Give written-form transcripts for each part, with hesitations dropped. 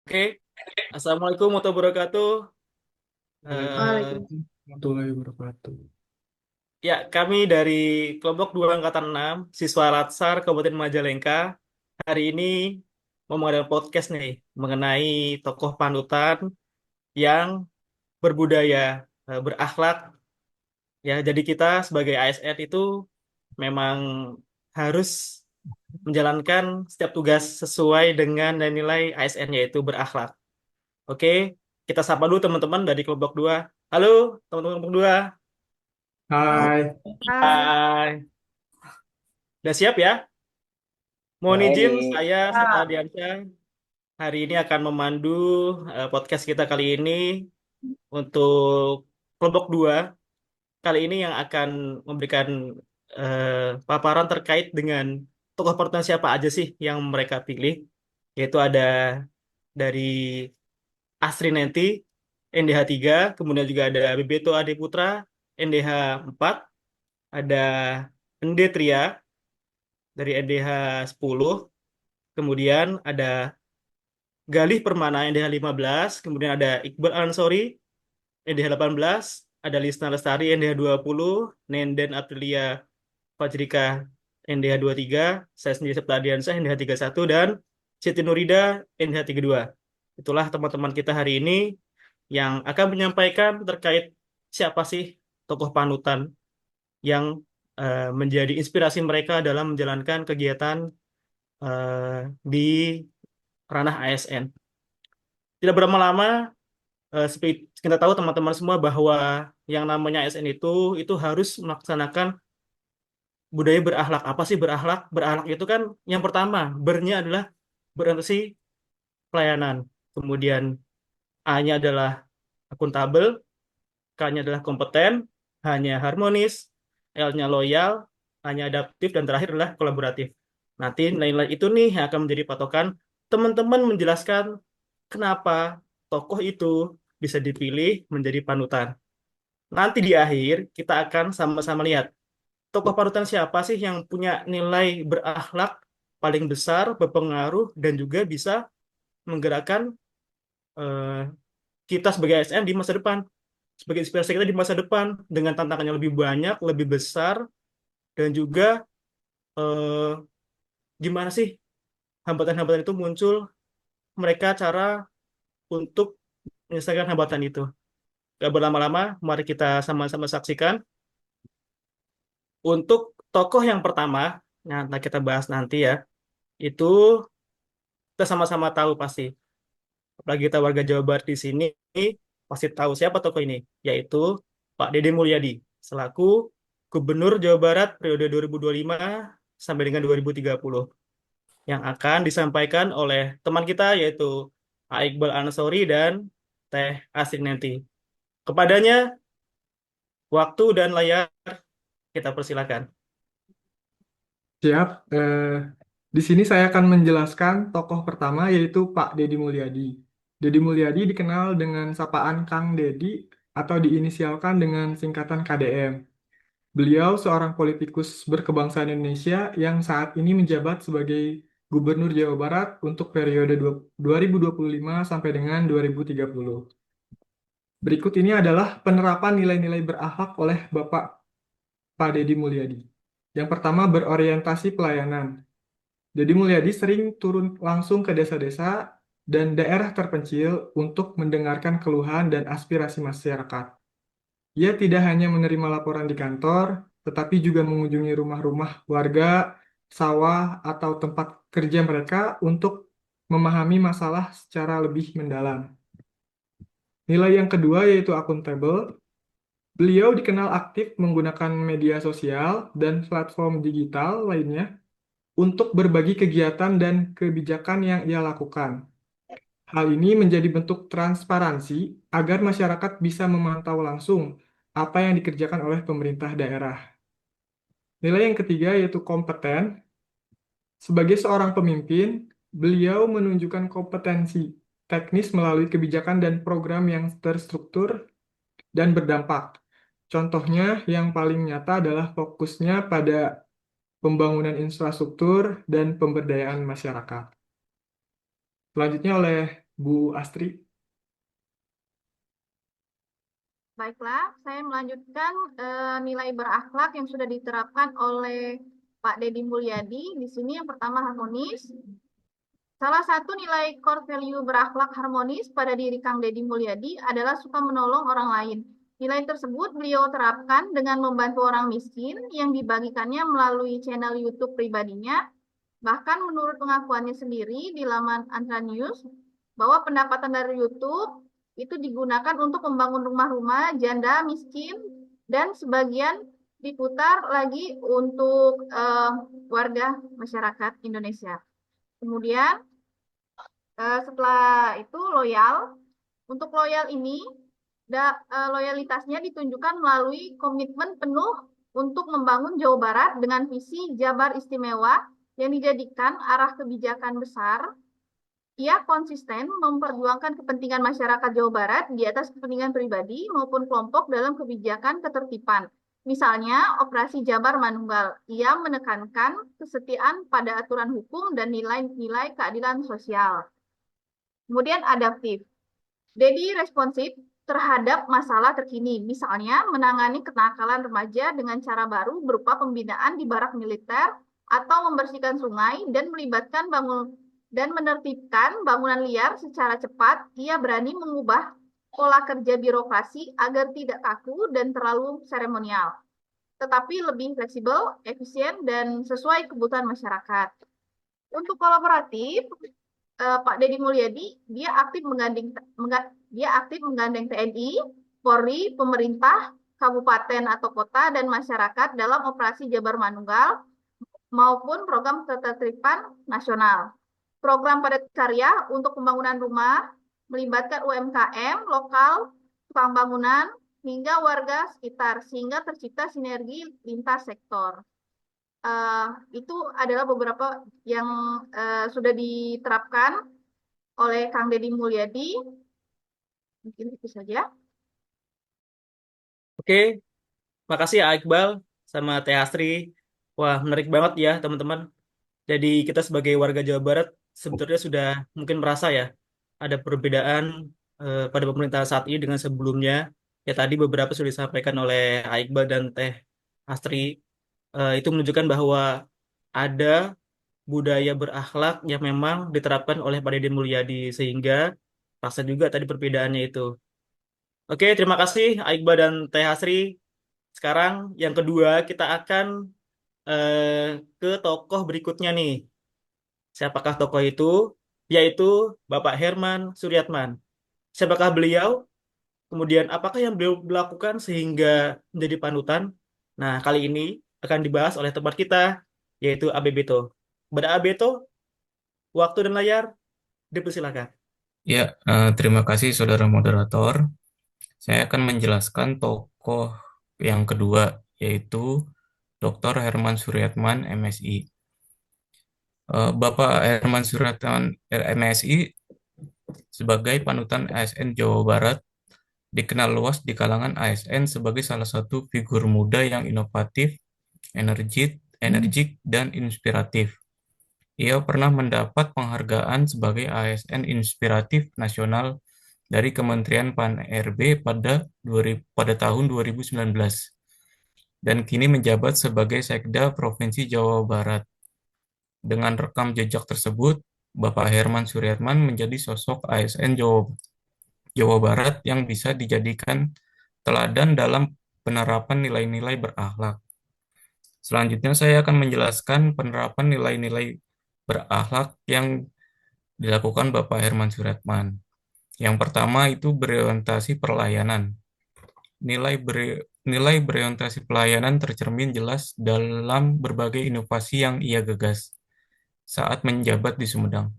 Oke, Assalamualaikum warahmatullahi wabarakatuh. Eh, Waalaikumsalam warahmatullahi wabarakatuh. ya, kami dari kelompok 2 Angkatan 6, siswa Latsar Kabupaten Majalengka, hari ini mau mengadakan podcast nih mengenai tokoh panutan yang berbudaya, berakhlak. Ya, jadi kita sebagai ASN itu memang harus menjalankan setiap tugas sesuai dengan nilai ASN yaitu berakhlak. Oke, kita sapa dulu teman-teman dari kelompok 2. Halo, teman-teman kelompok 2. Hai, Hai. Hai, udah siap ya? Mohon Boleh izin, nih. saya Septa Ah, Diansyah hari ini akan memandu podcast kita kali ini untuk kelompok 2. Kali ini yang akan memberikan eh, paparan terkait dengan tokoh panutan siapa aja sih yang mereka pilih. Yaitu ada dari Astrinenti, NDH 3, kemudian juga ada Bebeto Adeputra, NDH 4, ada Ende Tria dari NDH 10, kemudian ada Galih Permana NDH 15, kemudian ada Iqbal Ansori NDH 18, ada Lisna Lestari NDH 20, Nenden Aprilia Fajrika NDH 23, saya sendiri Septa Adiansyah NDH 31, dan Siti Nurida NDH 32. Itulah teman-teman kita hari ini yang akan menyampaikan terkait siapa sih tokoh panutan yang menjadi inspirasi mereka dalam menjalankan kegiatan di ranah ASN. Tidak berlama-lama, seperti kita tahu teman-teman semua bahwa yang namanya ASN itu harus melaksanakan budaya berakhlak. Apa sih berakhlak? Berakhlak itu kan yang pertama, bernya adalah berorientasi pelayanan. Kemudian A-nya adalah akuntabel, K-nya adalah kompeten, H-nya harmonis, L-nya loyal, A-nya adaptif, dan terakhir adalah kolaboratif. Nanti nilai-nilai itu nih yang akan menjadi patokan teman-teman menjelaskan kenapa tokoh itu bisa dipilih menjadi panutan. Nanti di akhir kita akan sama-sama lihat tokoh panutan siapa sih yang punya nilai berakhlak paling besar, berpengaruh, dan juga bisa menggerakkan eh, kita sebagai ASN di masa depan, sebagai inspirasi kita di masa depan dengan tantangan yang lebih banyak, lebih besar, dan juga eh, gimana sih hambatan-hambatan itu muncul, mereka cara untuk menyelesaikan hambatan itu. Gak berlama-lama, mari kita sama-sama saksikan. Untuk tokoh yang pertama, yang akan kita bahas nanti ya, itu kita sama-sama tahu pasti. Apalagi kita warga Jawa Barat di sini, pasti tahu siapa tokoh ini, yaitu Pak Deddy Mulyadi, selaku Gubernur Jawa Barat periode 2025 sampai dengan 2030, yang akan disampaikan oleh teman kita, yaitu Pak Iqbal Ansori dan Teh Asri nanti. Kepadanya, waktu dan layar kita persilakan. siap. Di sini saya akan menjelaskan tokoh pertama yaitu Pak Deddy Mulyadi. Deddy Mulyadi dikenal dengan sapaan Kang Deddy atau diinisialkan dengan singkatan KDM. Beliau seorang politikus berkebangsaan Indonesia yang saat ini menjabat sebagai Gubernur Jawa Barat untuk periode 2025 sampai dengan 2030. Berikut ini adalah penerapan nilai-nilai berakhlak oleh Bapak Pak Deddy Mulyadi. Yang pertama, berorientasi pelayanan. Deddy Mulyadi sering turun langsung ke desa-desa dan daerah terpencil untuk mendengarkan keluhan dan aspirasi masyarakat. Ia tidak hanya menerima laporan di kantor, tetapi juga mengunjungi rumah-rumah warga, sawah, atau tempat kerja mereka untuk memahami masalah secara lebih mendalam. Nilai yang kedua yaitu akuntabel. Beliau dikenal aktif menggunakan media sosial dan platform digital lainnya untuk berbagi kegiatan dan kebijakan yang ia lakukan. Hal ini menjadi bentuk transparansi agar masyarakat bisa memantau langsung apa yang dikerjakan oleh pemerintah daerah. Nilai yang ketiga yaitu kompeten. Sebagai seorang pemimpin, beliau menunjukkan kompetensi teknis melalui kebijakan dan program yang terstruktur dan berdampak. Contohnya yang paling nyata adalah fokusnya pada pembangunan infrastruktur dan pemberdayaan masyarakat. Selanjutnya oleh Bu Astri. Baiklah, saya melanjutkan nilai berakhlak yang sudah diterapkan oleh Pak Deddy Mulyadi. Di sini yang pertama harmonis. Salah satu nilai core value berakhlak harmonis pada diri Kang Deddy Mulyadi adalah suka menolong orang lain. Nilai tersebut beliau terapkan dengan membantu orang miskin yang dibagikannya melalui channel YouTube pribadinya. Bahkan menurut pengakuannya sendiri di laman Antra News, bahwa pendapatan dari YouTube itu digunakan untuk membangun rumah-rumah janda miskin dan sebagian diputar lagi untuk warga masyarakat Indonesia. Kemudian setelah itu loyal. Untuk loyal ini, loyalitasnya ditunjukkan melalui komitmen penuh untuk membangun Jawa Barat dengan visi Jabar Istimewa yang dijadikan arah kebijakan besar. Ia konsisten memperjuangkan kepentingan masyarakat Jawa Barat di atas kepentingan pribadi maupun kelompok dalam kebijakan ketertiban. Misalnya, Operasi Jabar Manunggal. Ia menekankan kesetiaan pada aturan hukum dan nilai-nilai keadilan sosial. Kemudian adaptif. Dedi responsif terhadap masalah terkini, misalnya menangani kenakalan remaja dengan cara baru berupa pembinaan di barak militer atau membersihkan sungai dan melibatkan dan menertibkan bangunan liar secara cepat. Ia berani mengubah pola kerja birokrasi agar tidak kaku dan terlalu seremonial, tetapi lebih fleksibel, efisien, dan sesuai kebutuhan masyarakat. Untuk kolaboratif, Pak Deddy Mulyadi dia aktif menggandeng TNI, Polri, pemerintah, kabupaten atau kota dan masyarakat dalam operasi Jabar Manunggal maupun program ketertiban nasional. Program padat karya untuk pembangunan rumah melibatkan UMKM lokal, tukang bangunan hingga warga sekitar sehingga tercipta sinergi lintas sektor. Itu adalah beberapa yang sudah diterapkan oleh Kang Deddy Mulyadi. Mungkin itu saja. Oke, makasih ya Iqbal sama Teh Astri. Wah, menarik banget ya teman-teman. Jadi kita sebagai warga Jawa Barat sebetulnya sudah mungkin merasa ya ada perbedaan pada pemerintahan saat ini dengan sebelumnya. Ya tadi beberapa sudah disampaikan oleh Iqbal dan Teh Astri. Itu menunjukkan bahwa ada budaya berakhlak yang memang diterapkan oleh Pak Deddy Mulyadi sehingga rasa juga tadi perbedaannya itu. Oke, terima kasih Iqbal dan Teh Hasri. Sekarang yang kedua kita akan ke tokoh berikutnya nih. Siapakah tokoh itu? Yaitu Bapak Herman Suryatman. Siapakah beliau? Kemudian apakah yang beliau lakukan sehingga menjadi panutan? Nah, kali ini akan dibahas oleh tempat kita, yaitu AB Beto. Kepada AB Beto, waktu dan layar dipersilakan. Ya, terima kasih saudara moderator. Saya akan menjelaskan tokoh yang kedua, yaitu Dr. Herman Suryatman, MSI. Bapak Herman Suryatman, MSI, sebagai panutan ASN Jawa Barat, dikenal luas di kalangan ASN sebagai salah satu figur muda yang inovatif, energik, dan inspiratif. Ia pernah mendapat penghargaan sebagai ASN Inspiratif Nasional dari Kementerian Pan-RB pada tahun 2019 dan kini menjabat sebagai Sekda Provinsi Jawa Barat. Dengan rekam jejak tersebut, Bapak Herman Suryatman menjadi sosok ASN Jawa Barat yang bisa dijadikan teladan dalam penerapan nilai-nilai berakhlak. Selanjutnya saya akan menjelaskan penerapan nilai-nilai berakhlak yang dilakukan Bapak Herman Suryatman. Yang pertama itu berorientasi pelayanan. Nilai berorientasi pelayanan tercermin jelas dalam berbagai inovasi yang ia gagas saat menjabat di Sumedang.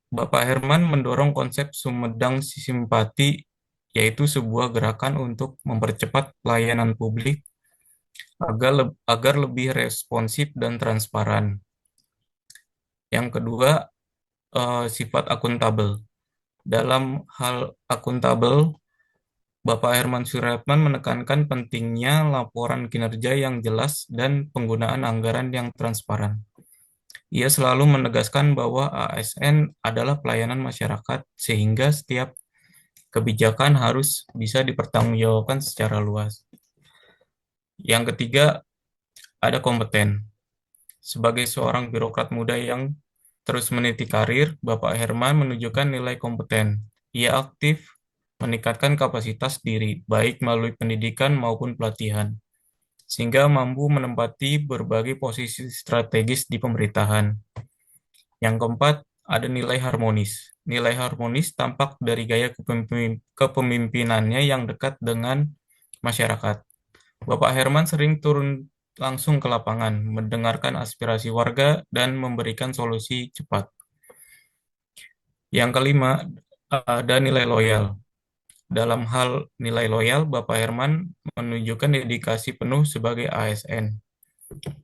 Bapak Herman mendorong konsep Sumedang Simpati, yaitu sebuah gerakan untuk mempercepat pelayanan publik agar lebih responsif dan transparan. Yang kedua, sifat akuntabel. Dalam hal akuntabel, Bapak Herman Suryatman menekankan pentingnya laporan kinerja yang jelas dan penggunaan anggaran yang transparan. Ia selalu menegaskan bahwa ASN adalah pelayanan masyarakat sehingga setiap kebijakan harus bisa dipertanggungjawabkan secara luas. Yang ketiga, ada kompeten. Sebagai seorang birokrat muda yang terus meniti karir, Bapak Herman menunjukkan nilai kompeten. Ia aktif meningkatkan kapasitas diri, baik melalui pendidikan maupun pelatihan, sehingga mampu menempati berbagai posisi strategis di pemerintahan. Yang keempat, ada nilai harmonis. Nilai harmonis tampak dari gaya kepemimpinannya yang dekat dengan masyarakat. Bapak Herman sering turun langsung ke lapangan, mendengarkan aspirasi warga, dan memberikan solusi cepat. Yang kelima, ada nilai loyal. Dalam hal nilai loyal, Bapak Herman menunjukkan dedikasi penuh sebagai ASN.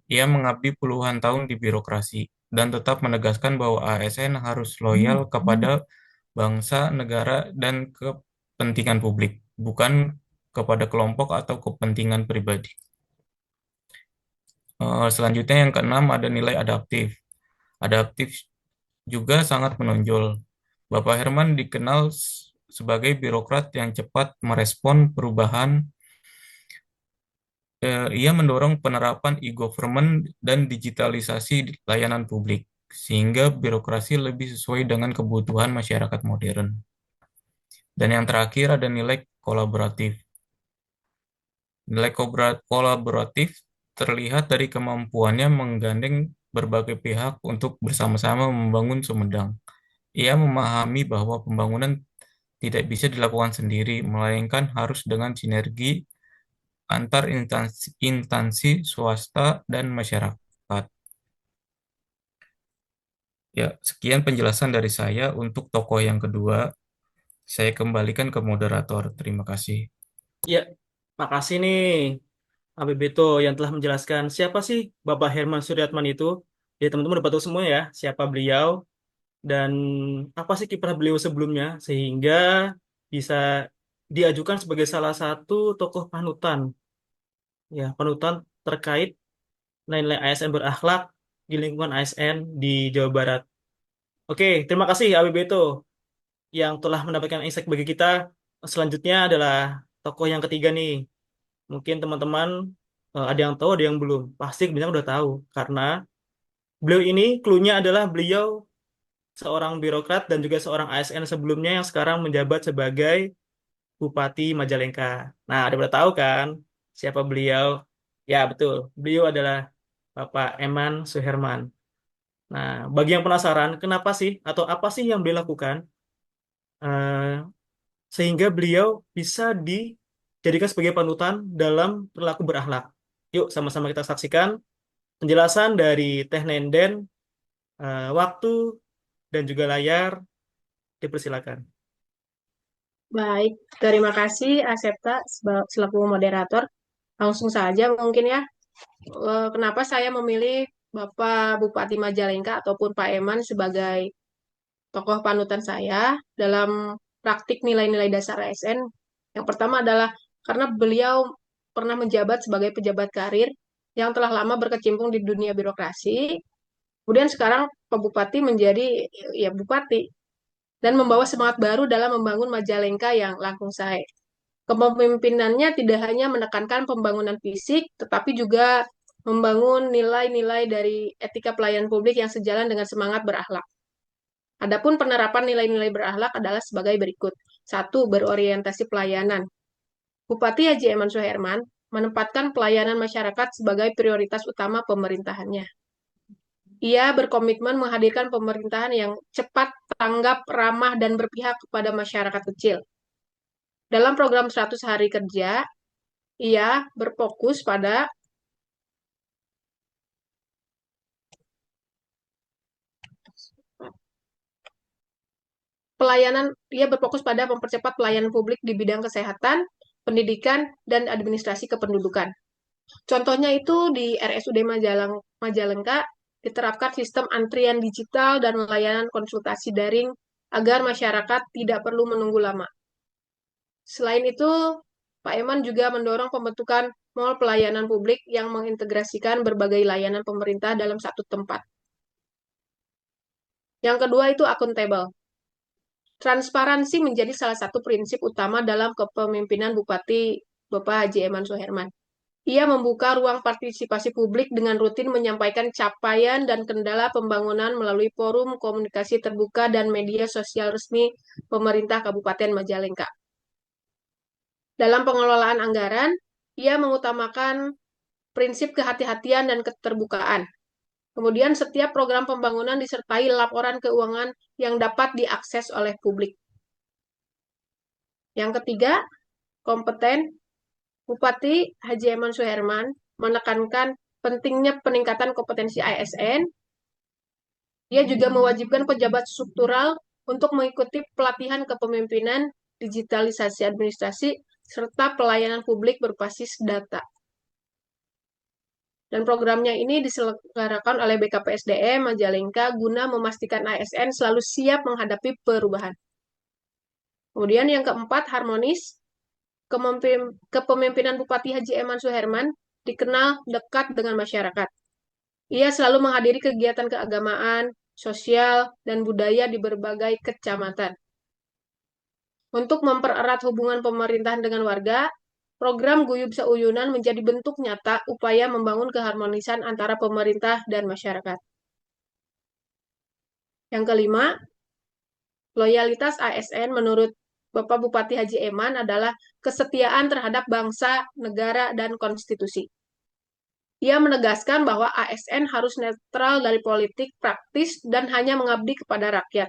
Ia mengabdi puluhan tahun di birokrasi dan tetap menegaskan bahwa ASN harus loyal kepada bangsa, negara, dan kepentingan publik, bukan kepada kelompok atau kepentingan pribadi. Selanjutnya yang keenam ada nilai adaptif. Adaptif juga sangat menonjol. Bapak Herman dikenal sebagai birokrat yang cepat merespon perubahan. Ia mendorong penerapan e-government dan digitalisasi layanan publik, sehingga birokrasi lebih sesuai dengan kebutuhan masyarakat modern. Dan yang terakhir ada nilai kolaboratif. Nilai kolaboratif terlihat dari kemampuannya menggandeng berbagai pihak untuk bersama-sama membangun Sumedang. Ia memahami bahwa pembangunan tidak bisa dilakukan sendiri, melainkan harus dengan sinergi antar instansi swasta dan masyarakat. Ya, sekian penjelasan dari saya untuk tokoh yang kedua. Saya kembalikan ke moderator. Terima kasih. Ya, makasih nih ABBito yang telah menjelaskan siapa sih Bapak Herman Suryatman itu. Ya, teman-teman udah tahu semua ya siapa beliau dan apa sih kiprah beliau sebelumnya sehingga bisa diajukan sebagai salah satu tokoh panutan. Ya, panutan terkait nilai ASN berakhlak di lingkungan ASN di Jawa Barat. Oke, terima kasih ABBito yang telah mendapatkan insight bagi kita. Selanjutnya adalah tokoh yang ketiga nih. Mungkin teman-teman ada yang tahu, ada yang belum. Pasti kebanyakan udah tahu. Karena beliau ini, clue-nya adalah beliau seorang birokrat dan juga seorang ASN sebelumnya yang sekarang menjabat sebagai Bupati Majalengka. Nah, ada pada tahu kan siapa beliau? Ya, betul. Beliau adalah Bapak Eman Suherman. Nah, bagi yang penasaran, kenapa sih atau apa sih yang beliau lakukan sehingga beliau bisa dijadikan sebagai panutan dalam perilaku berakhlak? Yuk, sama-sama kita saksikan penjelasan dari Teh Nenden, waktu dan juga layar dipersilakan. Baik, terima kasih Asepta selaku moderator. Langsung saja mungkin ya, kenapa saya memilih Bapak Bupati Majalengka ataupun Pak Eman sebagai tokoh panutan saya dalam praktik nilai-nilai dasar ASN. Yang pertama adalah karena beliau pernah menjabat sebagai pejabat karir yang telah lama berkecimpung di dunia birokrasi. Kemudian sekarang Pak Bupati menjadi ya bupati dan membawa semangat baru dalam membangun Majalengka yang langkung sae. Kepemimpinannya tidak hanya menekankan pembangunan fisik, tetapi juga membangun nilai-nilai dari etika pelayanan publik yang sejalan dengan semangat berakhlak. Adapun penerapan nilai-nilai berakhlak adalah sebagai berikut. Satu, berorientasi pelayanan. Bupati Haji Eman Suherman menempatkan pelayanan masyarakat sebagai prioritas utama pemerintahannya. Ia berkomitmen menghadirkan pemerintahan yang cepat, tanggap, ramah, dan berpihak kepada masyarakat kecil. Dalam program 100 hari kerja, ia berfokus pada mempercepat pelayanan publik di bidang kesehatan, pendidikan, dan administrasi kependudukan. Contohnya itu di RSUD Majalengka diterapkan sistem antrian digital dan layanan konsultasi daring agar masyarakat tidak perlu menunggu lama. Selain itu, Pak Eman juga mendorong pembentukan mall pelayanan publik yang mengintegrasikan berbagai layanan pemerintah dalam satu tempat. Yang kedua itu akuntabel. Transparansi menjadi salah satu prinsip utama dalam kepemimpinan Bupati Bapak Haji Eman Suherman. Ia membuka ruang partisipasi publik dengan rutin menyampaikan capaian dan kendala pembangunan melalui forum komunikasi terbuka dan media sosial resmi pemerintah Kabupaten Majalengka. Dalam pengelolaan anggaran, ia mengutamakan prinsip kehati-hatian dan keterbukaan. Kemudian setiap program pembangunan disertai laporan keuangan yang dapat diakses oleh publik. Yang ketiga, kompeten. Bupati Haji Eman Suherman menekankan pentingnya peningkatan kompetensi ASN. Dia juga mewajibkan pejabat struktural untuk mengikuti pelatihan kepemimpinan, digitalisasi administrasi, serta pelayanan publik berbasis data. Dan programnya ini diselenggarakan oleh BKPSDM Majalengka guna memastikan ASN selalu siap menghadapi perubahan. Kemudian yang keempat, harmonis. Kepemimpinan Bupati Haji Eman Suherman dikenal dekat dengan masyarakat. Ia selalu menghadiri kegiatan keagamaan, sosial, dan budaya di berbagai kecamatan. Untuk mempererat hubungan pemerintahan dengan warga, program Guyub Seuyunan menjadi bentuk nyata upaya membangun keharmonisan antara pemerintah dan masyarakat. Yang kelima, loyalitas ASN menurut Bapak Bupati Haji Eman adalah kesetiaan terhadap bangsa, negara, dan konstitusi. Ia menegaskan bahwa ASN harus netral dari politik praktis dan hanya mengabdi kepada rakyat.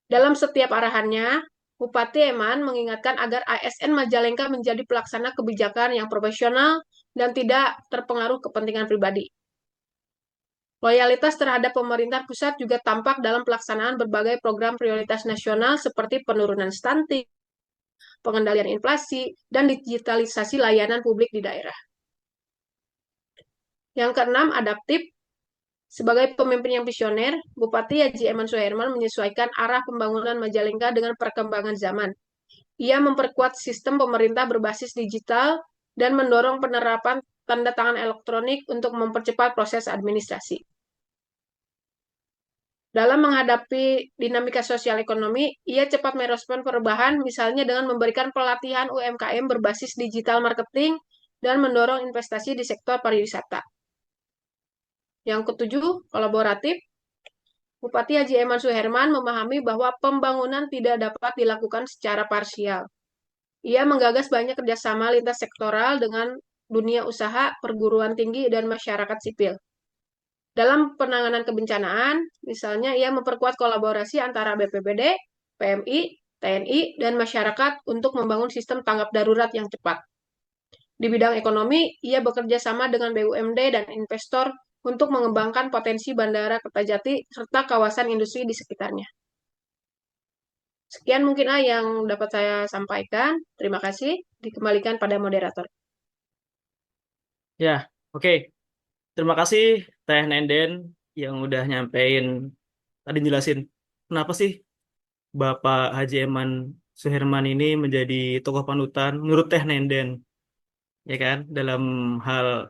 Dalam setiap arahannya, Bupati Eman mengingatkan agar ASN Majalengka menjadi pelaksana kebijakan yang profesional dan tidak terpengaruh kepentingan pribadi. Loyalitas terhadap pemerintah pusat juga tampak dalam pelaksanaan berbagai program prioritas nasional seperti penurunan stunting, pengendalian inflasi, dan digitalisasi layanan publik di daerah. Yang keenam, adaptif. Sebagai pemimpin yang visioner, Bupati Haji Eman Suherman menyesuaikan arah pembangunan Majalengka dengan perkembangan zaman. Ia memperkuat sistem pemerintah berbasis digital dan mendorong penerapan tanda tangan elektronik untuk mempercepat proses administrasi. Dalam menghadapi dinamika sosial ekonomi, ia cepat merespon perubahan, misalnya dengan memberikan pelatihan UMKM berbasis digital marketing dan mendorong investasi di sektor pariwisata. Yang ketujuh, kolaboratif. Bupati Haji Eman Suherman memahami bahwa pembangunan tidak dapat dilakukan secara parsial. Ia menggagas banyak kerjasama lintas sektoral dengan dunia usaha, perguruan tinggi, dan masyarakat sipil. Dalam penanganan kebencanaan, misalnya ia memperkuat kolaborasi antara BPBD, PMI, TNI, dan masyarakat untuk membangun sistem tanggap darurat yang cepat. Di bidang ekonomi, ia bekerja sama dengan BUMD dan investor untuk mengembangkan potensi Bandara Kertajati serta kawasan industri di sekitarnya. Sekian mungkin yang dapat saya sampaikan. Terima kasih. Dikembalikan pada moderator. Ya, oke. Terima kasih Teh Nenden yang udah nyampein tadi jelasin kenapa sih Bapak Haji Eman Suherman ini menjadi tokoh panutan menurut Teh Nenden, ya kan, dalam hal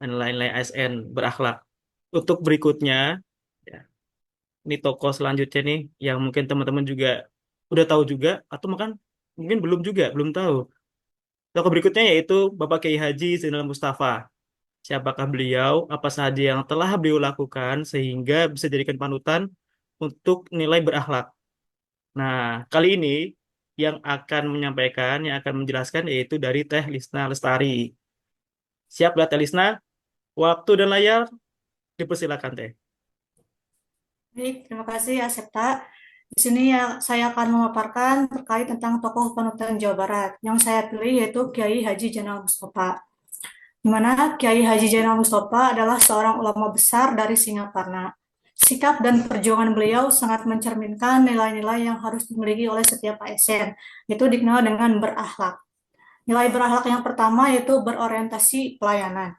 nilai-nilai ASN berakhlak. Untuk berikutnya, ya, ini tokoh selanjutnya nih yang mungkin teman-teman juga udah tahu juga atau mungkin belum tahu. Tokoh berikutnya yaitu Bapak Kiai Haji Zainal Mustafa. Siapakah beliau? Apa saja yang telah beliau lakukan sehingga bisa dijadikan panutan untuk nilai berakhlak. Nah, kali ini yang akan menyampaikan, yang akan menjelaskan yaitu dari Teh Lisna Lestari. Siap, Teh Lisna? Waktu dan layar dipersilakan, Teh. Baik, terima kasih Asepta. Di sini ya, saya akan memaparkan terkait tentang tokoh panutan Jawa Barat. Yang saya pilih yaitu Kiai Haji Zainal Mustafa. Di mana Kiai Haji Zainal Mustafa adalah seorang ulama besar dari Singaparna. Sikap dan perjuangan beliau sangat mencerminkan nilai-nilai yang harus dimiliki oleh setiap ASN, yaitu dikenal dengan berakhlak. Nilai berakhlak yang pertama yaitu berorientasi pelayanan.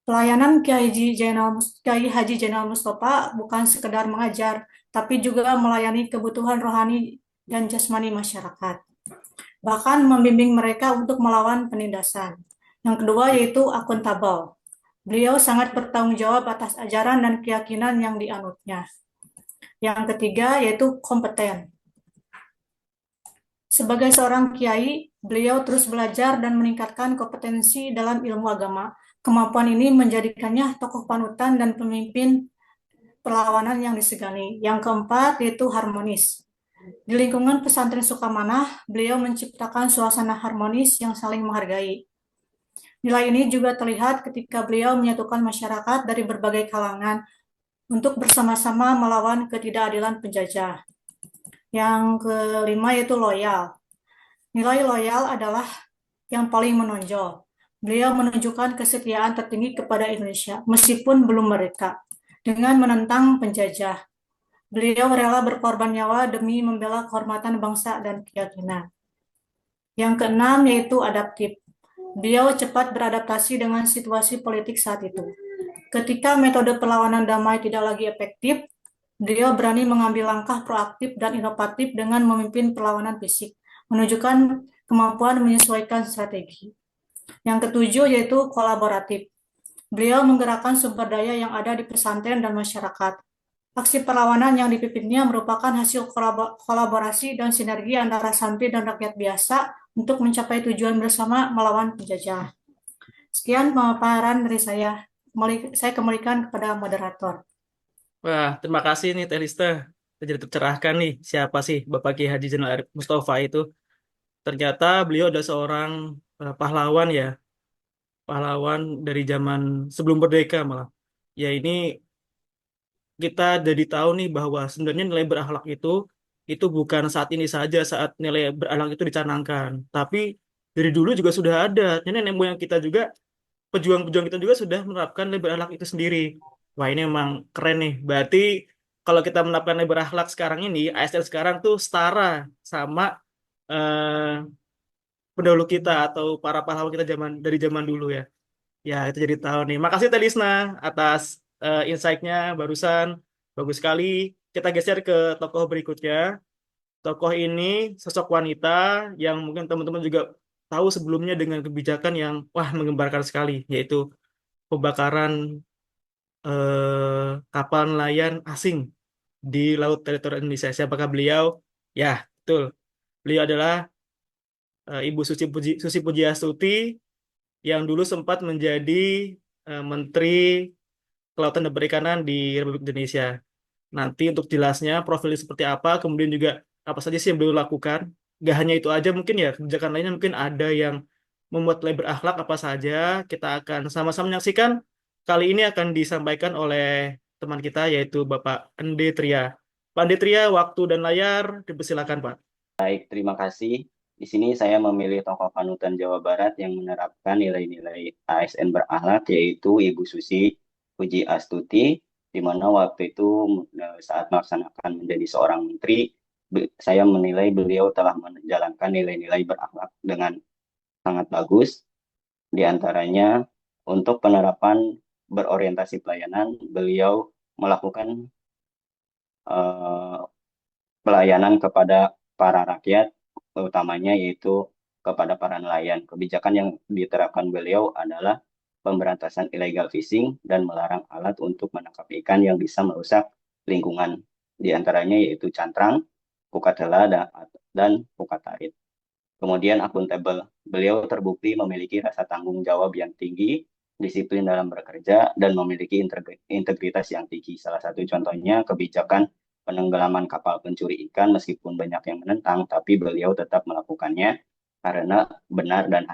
Pelayanan Kiai Haji Zainal Mustafa bukan sekedar mengajar, tapi juga melayani kebutuhan rohani dan jasmani masyarakat. Bahkan membimbing mereka untuk melawan penindasan. Yang kedua yaitu akuntabel. Beliau sangat bertanggung jawab atas ajaran dan keyakinan yang dianutnya. Yang ketiga yaitu kompeten. Sebagai seorang kiai, beliau terus belajar dan meningkatkan kompetensi dalam ilmu agama. Kemampuan ini menjadikannya tokoh panutan dan pemimpin perlawanan yang disegani. Yang keempat yaitu harmonis. Di lingkungan pesantren Sukamanah, beliau menciptakan suasana harmonis yang saling menghargai. Nilai ini juga terlihat ketika beliau menyatukan masyarakat dari berbagai kalangan untuk bersama-sama melawan ketidakadilan penjajah. Yang kelima yaitu loyal. Nilai loyal adalah yang paling menonjol. Beliau menunjukkan kesetiaan tertinggi kepada Indonesia, meskipun belum merdeka, dengan menentang penjajah. Beliau rela berkorban nyawa demi membela kehormatan bangsa dan keyakinan. Yang keenam yaitu adaptif. Beliau cepat beradaptasi dengan situasi politik saat itu. Ketika metode perlawanan damai tidak lagi efektif, beliau berani mengambil langkah proaktif dan inovatif dengan memimpin perlawanan fisik, menunjukkan kemampuan menyesuaikan strategi. Yang ketujuh yaitu kolaboratif. Beliau menggerakkan sumber daya yang ada di pesantren dan masyarakat. Aksi perlawanan yang dipimpinnya merupakan hasil kolaborasi dan sinergi antara santri dan rakyat biasa untuk mencapai tujuan bersama melawan penjajah. Sekian pemaparan dari saya. Saya kembalikan kepada moderator. Wah, terima kasih nih Teh Lista. Jadi tercerahkan nih siapa sih Bapak Kiai Haji Zainal Arifin Mustafa itu. Ternyata beliau adalah seorang pahlawan ya, pahlawan dari zaman sebelum merdeka malah. Ya ini kita jadi tahu nih bahwa sebenarnya nilai berakhlak itu bukan saat ini saja saat nilai berakhlak itu dicanangkan, tapi dari dulu juga sudah ada. Jadi nenek moyang kita juga, pejuang-pejuang kita juga sudah menerapkan nilai berakhlak itu sendiri. Wah ini memang keren nih. Berarti kalau kita menerapkan nilai berakhlak sekarang ini, ASN sekarang tuh setara sama eh, pendahulu kita atau para pahlawan kita dari zaman dulu ya. Ya, itu jadi tahu nih. Makasih Teh Lisna atas insight-nya barusan. Bagus sekali. Kita geser ke tokoh berikutnya. Tokoh ini sosok wanita yang mungkin teman-teman juga tahu sebelumnya dengan kebijakan yang wah menggembarkan sekali, yaitu pembakaran kapal nelayan asing di laut teritorial Indonesia. Siapakah beliau? Ya, betul. Beliau adalah Ibu Susi Pujiastuti yang dulu sempat menjadi Menteri Kelautan dan Perikanan di Republik Indonesia. Nanti untuk jelasnya profilnya seperti apa, kemudian juga apa saja sih yang beliau lakukan. Gak hanya itu aja mungkin ya, kebijakan lainnya mungkin ada yang membuat nilai berakhlak apa saja. Kita akan sama-sama menyaksikan. Kali ini akan disampaikan oleh teman kita yaitu Bapak Ende Tria. Pak Ende Tria, waktu dan layar dipersilakan Pak. Baik, terima kasih. Di sini saya memilih tokoh panutan Jawa Barat yang menerapkan nilai-nilai ASN berakhlak, yaitu Ibu Susi Pujiastuti, di mana waktu itu saat melaksanakan menjadi seorang menteri, saya menilai beliau telah menjalankan nilai-nilai berakhlak dengan sangat bagus. Di antaranya, untuk penerapan berorientasi pelayanan, beliau melakukan eh, pelayanan kepada para rakyat, utamanya yaitu kepada para nelayan. Kebijakan yang diterapkan beliau adalah pemberantasan illegal fishing dan melarang alat untuk menangkap ikan yang bisa merusak lingkungan. Di antaranya yaitu cantrang, pukat hela, dan pukat tarit. Kemudian akuntabel. Beliau terbukti memiliki rasa tanggung jawab yang tinggi, disiplin dalam bekerja, dan memiliki integritas yang tinggi. Salah satu contohnya kebijakan penenggelaman kapal pencuri ikan, meskipun banyak yang menentang, tapi beliau tetap melakukannya karena benar dan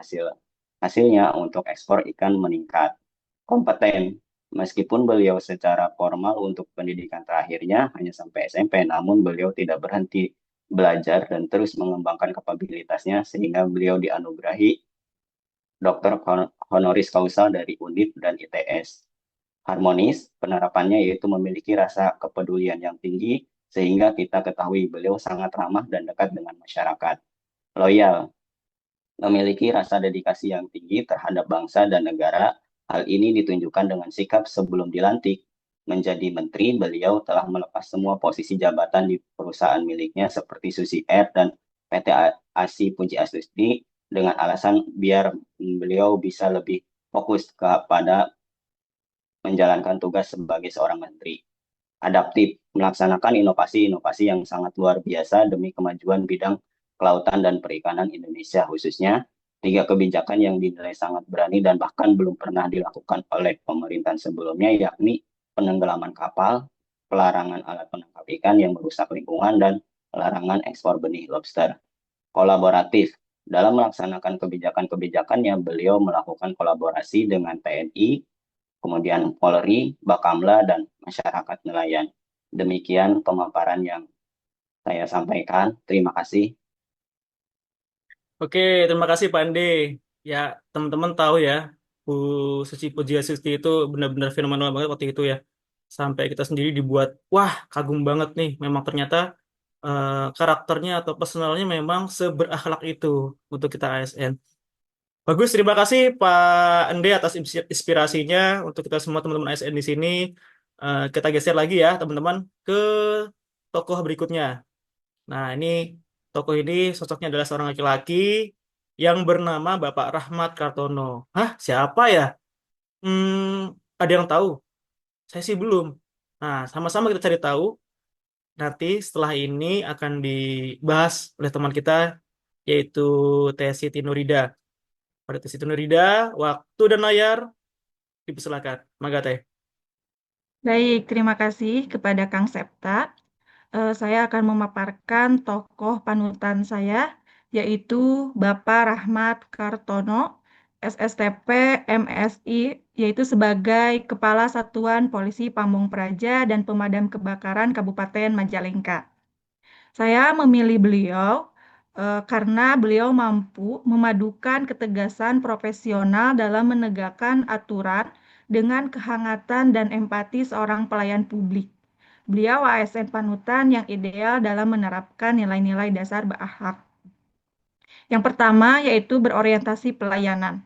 hasilnya untuk ekspor ikan meningkat. Kompeten. Meskipun beliau secara formal untuk pendidikan terakhirnya hanya sampai SMP, namun beliau tidak berhenti belajar dan terus mengembangkan kapabilitasnya sehingga beliau dianugerahi Doktor Honoris Causa dari UNIP dan ITS. Harmonis, penerapannya yaitu memiliki rasa kepedulian yang tinggi sehingga kita ketahui beliau sangat ramah dan dekat dengan masyarakat. Loyal, memiliki rasa dedikasi yang tinggi terhadap bangsa dan negara. Hal ini ditunjukkan dengan sikap sebelum dilantik menjadi menteri, beliau telah melepas semua posisi jabatan di perusahaan miliknya seperti Susi Air dan PT ASI Pujiastuti dengan alasan biar beliau bisa lebih fokus kepada menjalankan tugas sebagai seorang menteri. adaptif, melaksanakan inovasi-inovasi yang sangat luar biasa demi kemajuan bidang kelautan dan perikanan Indonesia khususnya. 3 kebijakan yang dinilai sangat berani dan bahkan belum pernah dilakukan oleh pemerintahan sebelumnya, yakni penenggelaman kapal, pelarangan alat penangkap ikan yang merusak lingkungan, dan larangan ekspor benih lobster. Kolaboratif. Dalam melaksanakan kebijakan-kebijakannya, beliau melakukan kolaborasi dengan TNI, kemudian Polri, Bakamla, dan masyarakat nelayan. Demikian pemaparan yang saya sampaikan. Terima kasih. Oke, terima kasih Pak Ande. Ya, teman-teman tahu ya, Bu Suci Pujiastuti itu benar-benar fenomenal banget waktu itu ya. Sampai kita sendiri dibuat, wah kagum banget nih. Memang ternyata karakternya atau personalnya memang seberakhlak itu untuk kita ASN. Bagus, terima kasih Pak Ende atas inspirasinya untuk kita semua teman-teman ASN di sini. Kita geser lagi ya teman-teman ke tokoh berikutnya. Nah, ini tokoh ini sosoknya adalah seorang laki-laki yang bernama Bapak Rahmat Kartono. Hah, siapa ya? Ada yang tahu? Saya sih belum. Nah, sama-sama kita cari tahu. Nanti setelah ini akan dibahas oleh teman kita, yaitu Teh Siti Nurida. Pada Teh Siti Nurida, waktu dan layar dipersilakan. Mangga Teh. Baik, terima kasih kepada Kang Septa. Saya akan memaparkan tokoh panutan saya, yaitu Bapak Rahmat Kartono, SSTP, MSI, yaitu sebagai Kepala Satuan Polisi Pamung Praja dan Pemadam Kebakaran Kabupaten Majalengka. Saya memilih beliau karena beliau mampu memadukan ketegasan profesional dalam menegakkan aturan dengan kehangatan dan empati seorang pelayan publik. Beliau ASN panutan yang ideal dalam menerapkan nilai-nilai dasar berakhlak. Yang pertama yaitu berorientasi pelayanan.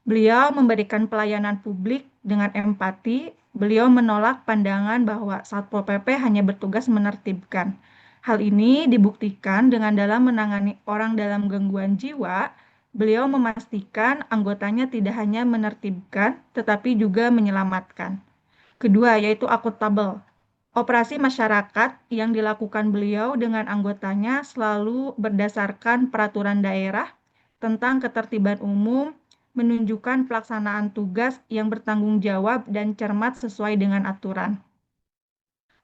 Beliau memberikan pelayanan publik dengan empati. Beliau menolak pandangan bahwa Satpol PP hanya bertugas menertibkan. Hal ini dibuktikan dengan dalam menangani orang dalam gangguan jiwa. Beliau memastikan anggotanya tidak hanya menertibkan, tetapi juga menyelamatkan. Kedua, yaitu akuntabel. Operasi masyarakat yang dilakukan beliau dengan anggotanya selalu berdasarkan peraturan daerah tentang ketertiban umum, menunjukkan pelaksanaan tugas yang bertanggung jawab dan cermat sesuai dengan aturan.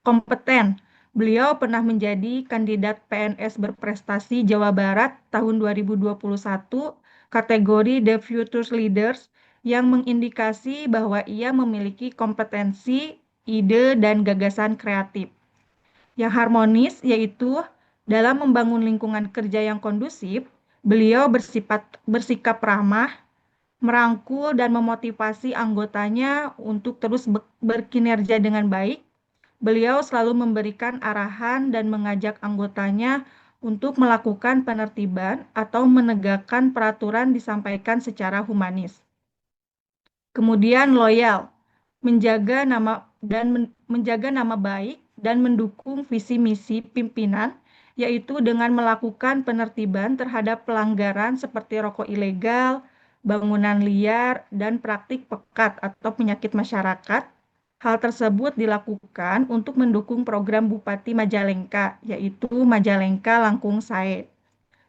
Kompeten. Beliau pernah menjadi kandidat PNS berprestasi Jawa Barat tahun 2021 kategori The Future Leaders yang mengindikasi bahwa ia memiliki kompetensi, ide, dan gagasan kreatif yang harmonis, yaitu dalam membangun lingkungan kerja yang kondusif. Beliau bersikap ramah, merangkul dan memotivasi anggotanya untuk terus berkinerja dengan baik. Beliau selalu memberikan arahan dan mengajak anggotanya untuk melakukan penertiban atau menegakkan peraturan disampaikan secara humanis. Kemudian loyal, menjaga nama baik dan mendukung visi misi pimpinan, yaitu dengan melakukan penertiban terhadap pelanggaran seperti rokok ilegal, bangunan liar, dan praktik pekat atau penyakit masyarakat. Hal tersebut dilakukan untuk mendukung program Bupati Majalengka, yaitu Majalengka Langkung Sae.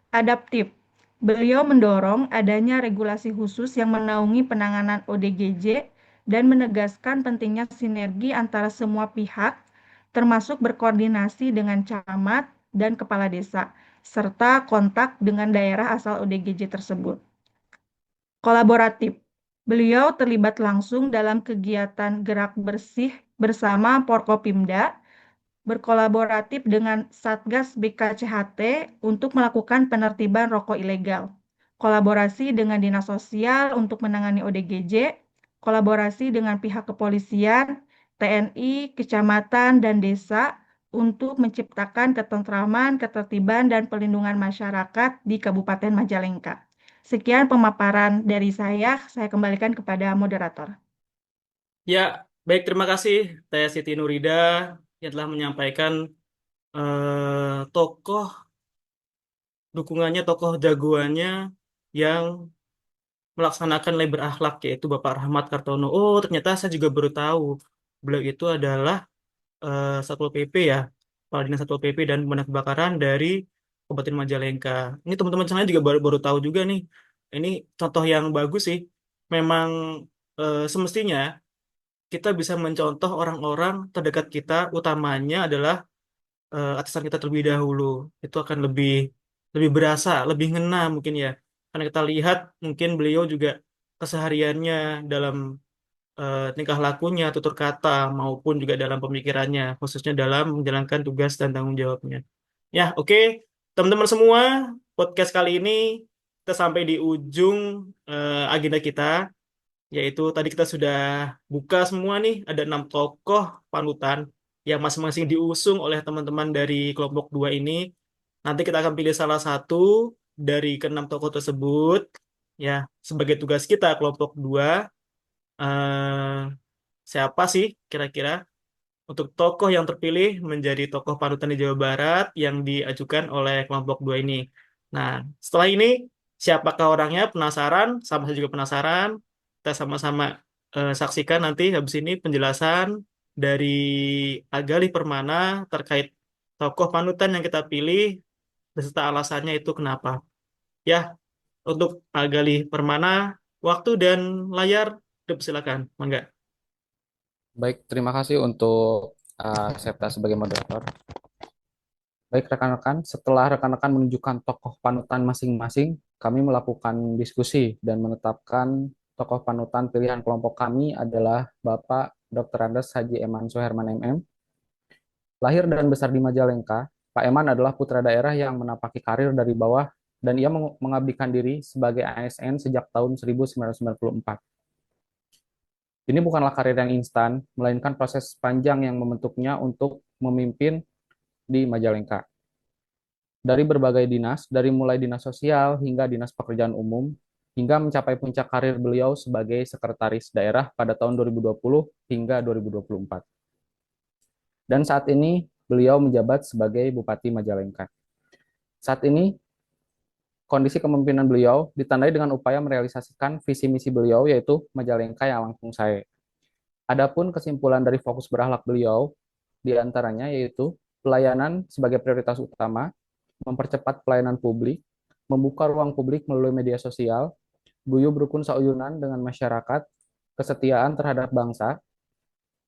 Adaptif. Beliau mendorong adanya regulasi khusus yang menaungi penanganan ODGJ dan menegaskan pentingnya sinergi antara semua pihak, termasuk berkoordinasi dengan camat dan kepala desa, serta kontak dengan daerah asal ODGJ tersebut. Kolaboratif. Beliau terlibat langsung dalam kegiatan gerak bersih bersama Porkopimda, berkolaboratif dengan Satgas BKCHT untuk melakukan penertiban rokok ilegal, kolaborasi dengan Dinas Sosial untuk menangani ODGJ, kolaborasi dengan pihak kepolisian, TNI, kecamatan, dan desa untuk menciptakan ketentraman, ketertiban, dan perlindungan masyarakat di Kabupaten Majalengka. Sekian pemaparan dari saya kembalikan kepada moderator. Ya, baik, terima kasih Teh Siti Nurida yang telah menyampaikan tokoh dukungannya, tokoh jagoannya yang melaksanakan nilai berakhlak, yaitu Bapak Rahmat Kartono. Oh, ternyata saya juga baru tahu beliau itu adalah Satpol PP ya, Kepala Dinas Satpol PP dan Pemadam Kebakaran dari Kabupaten Majalengka. Ini teman-teman saya juga baru tahu juga nih. Ini contoh yang bagus sih. Memang semestinya kita bisa mencontoh orang-orang terdekat kita, utamanya adalah atasan kita terlebih dahulu. Itu akan lebih lebih berasa, lebih ngena mungkin ya. Karena kita lihat mungkin beliau juga kesehariannya dalam tingkah lakunya, tutur kata, maupun juga dalam pemikirannya, khususnya dalam menjalankan tugas dan tanggung jawabnya. Ya, oke. Teman-teman semua, podcast kali ini kita sampai di ujung agenda kita, yaitu tadi kita sudah buka semua nih, ada 6 tokoh panutan yang masing-masing diusung oleh teman-teman dari kelompok 2 ini. Nanti kita akan pilih salah satu dari ke-6 tokoh tersebut, ya, sebagai tugas kita kelompok 2. eh, Siapa sih kira-kira untuk tokoh yang terpilih menjadi tokoh panutan di Jawa Barat yang diajukan oleh kelompok 2 ini? Nah, setelah ini siapakah orangnya? Penasaran? Sama saya juga penasaran. Kita sama-sama saksikan nanti habis ini penjelasan dari Agali Permana terkait tokoh panutan yang kita pilih beserta alasannya itu kenapa. Ya, untuk Agali Permana, waktu dan layar dipersilakan. Mangga. Baik, terima kasih untuk Septa sebagai moderator. Baik, rekan-rekan, setelah rekan-rekan menunjukkan tokoh panutan masing-masing, kami melakukan diskusi dan menetapkan tokoh panutan pilihan kelompok kami adalah Bapak Dr. Andes Haji Eman Suherman MM. Lahir dan besar di Majalengka, Pak Eman adalah putra daerah yang menapaki karir dari bawah dan ia mengabdikan diri sebagai ASN sejak tahun 1994. Ini bukanlah karir yang instan, melainkan proses panjang yang membentuknya untuk memimpin di Majalengka. Dari berbagai dinas, dari mulai dinas sosial hingga dinas pekerjaan umum, hingga mencapai puncak karir beliau sebagai sekretaris daerah pada tahun 2020 hingga 2024. Dan saat ini beliau menjabat sebagai Bupati Majalengka. Saat ini kondisi kepemimpinan beliau ditandai dengan upaya merealisasikan visi misi beliau yaitu Majalengka yang langkung sae. Adapun kesimpulan dari fokus berakhlak beliau diantaranya yaitu pelayanan sebagai prioritas utama, mempercepat pelayanan publik, membuka ruang publik melalui media sosial, guyub rukun sauyunan dengan masyarakat, kesetiaan terhadap bangsa.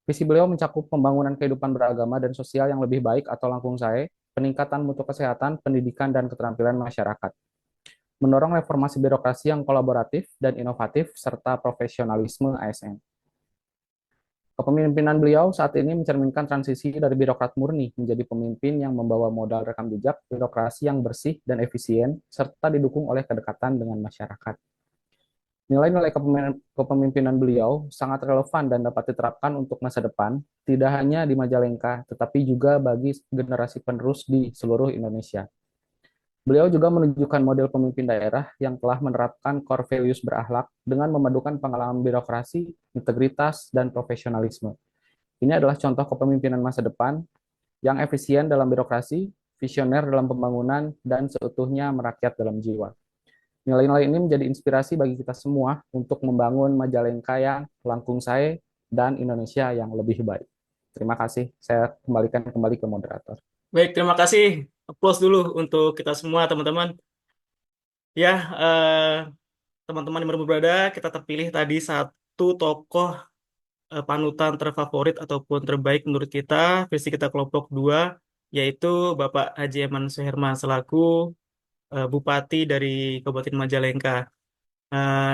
Visi beliau mencakup pembangunan kehidupan beragama dan sosial yang lebih baik atau langkung sae, peningkatan mutu kesehatan, pendidikan, dan keterampilan masyarakat, mendorong reformasi birokrasi yang kolaboratif dan inovatif, serta profesionalisme ASN. Kepemimpinan beliau saat ini mencerminkan transisi dari birokrat murni menjadi pemimpin yang membawa modal rekam jejak birokrasi yang bersih dan efisien, serta didukung oleh kedekatan dengan masyarakat. Nilai-nilai kepemimpinan beliau sangat relevan dan dapat diterapkan untuk masa depan, tidak hanya di Majalengka, tetapi juga bagi generasi penerus di seluruh Indonesia. Beliau juga menunjukkan model pemimpin daerah yang telah menerapkan core values berakhlak dengan memadukan pengalaman birokrasi, integritas, dan profesionalisme. Ini adalah contoh kepemimpinan masa depan yang efisien dalam birokrasi, visioner dalam pembangunan, dan seutuhnya merakyat dalam jiwa. Nilai-nilai ini menjadi inspirasi bagi kita semua untuk membangun Majalengka yang langkung sae dan Indonesia yang lebih baik. Terima kasih. Saya kembalikan kembali ke moderator. Baik, terima kasih. Applause dulu untuk kita semua, teman-teman. Ya, teman-teman yang baru berada, kita terpilih tadi satu tokoh panutan terfavorit ataupun terbaik menurut kita, versi kita kelompok 2, yaitu Bapak Haji Eman Suherman selaku Bupati dari Kabupaten Majalengka.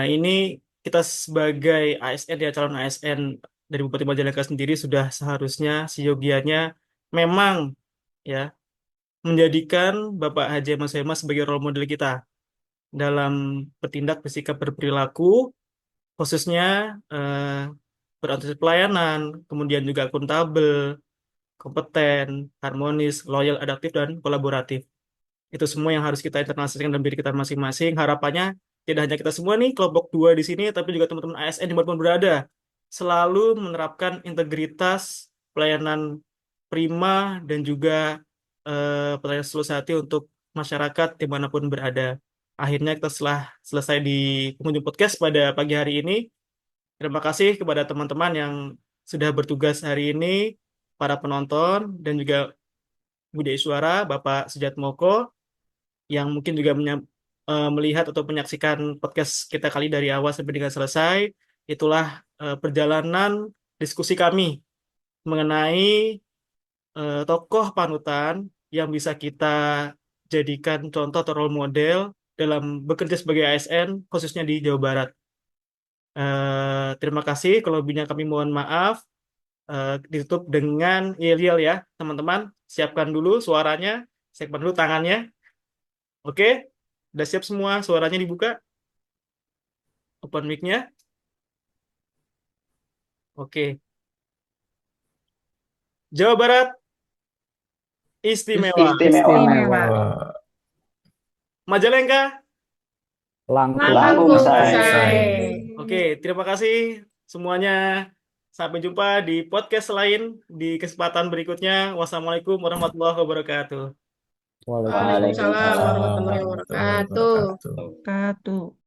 Ini kita sebagai ASN, ya calon ASN dari Bupati Majalengka sendiri sudah seharusnya seyogianya memang ya menjadikan Bapak Haji Eman Suherman sebagai role model kita dalam bertindak, bersikap, berperilaku, khususnya berorientasi pelayanan, kemudian juga akuntabel, kompeten, harmonis, loyal, adaptif, dan kolaboratif. Itu semua yang harus kita internalisasikan dalam diri kita masing-masing. Harapannya tidak hanya kita semua nih, kelompok 2 di sini, tapi juga teman-teman ASN dimanapun berada, selalu menerapkan integritas, pelayanan prima, dan juga pelayanan setulus hati untuk masyarakat dimanapun berada. Akhirnya kita setelah selesai di pengunjung podcast pada pagi hari ini. Terima kasih kepada teman-teman yang sudah bertugas hari ini. para penonton dan juga Budi Iswara, Bapak Sujatmoko yang mungkin juga melihat atau menyaksikan podcast kita kali dari awal sampai dengan selesai. Itulah perjalanan diskusi kami mengenai tokoh panutan yang bisa kita jadikan contoh atau role model dalam bekerja sebagai ASN, khususnya di Jawa Barat. Terima kasih. Kalau lebihnya kami mohon maaf. Ditutup dengan yel-yel ya, teman-teman. Siapkan dulu suaranya, siapkan dulu tangannya. Oke, udah siap semua, suaranya dibuka. Open mic-nya. Oke. Jawa Barat istimewa. Istimewa. Istimewa. Majalengka. Langkung. Langkung Langkung Say. Say. Oke, terima kasih semuanya. Sampai jumpa di podcast lain di kesempatan berikutnya. Wassalamualaikum warahmatullahi wabarakatuh. Waalaikumsalam warahmatullahi wabarakatuh. wabarakatuh. Satu.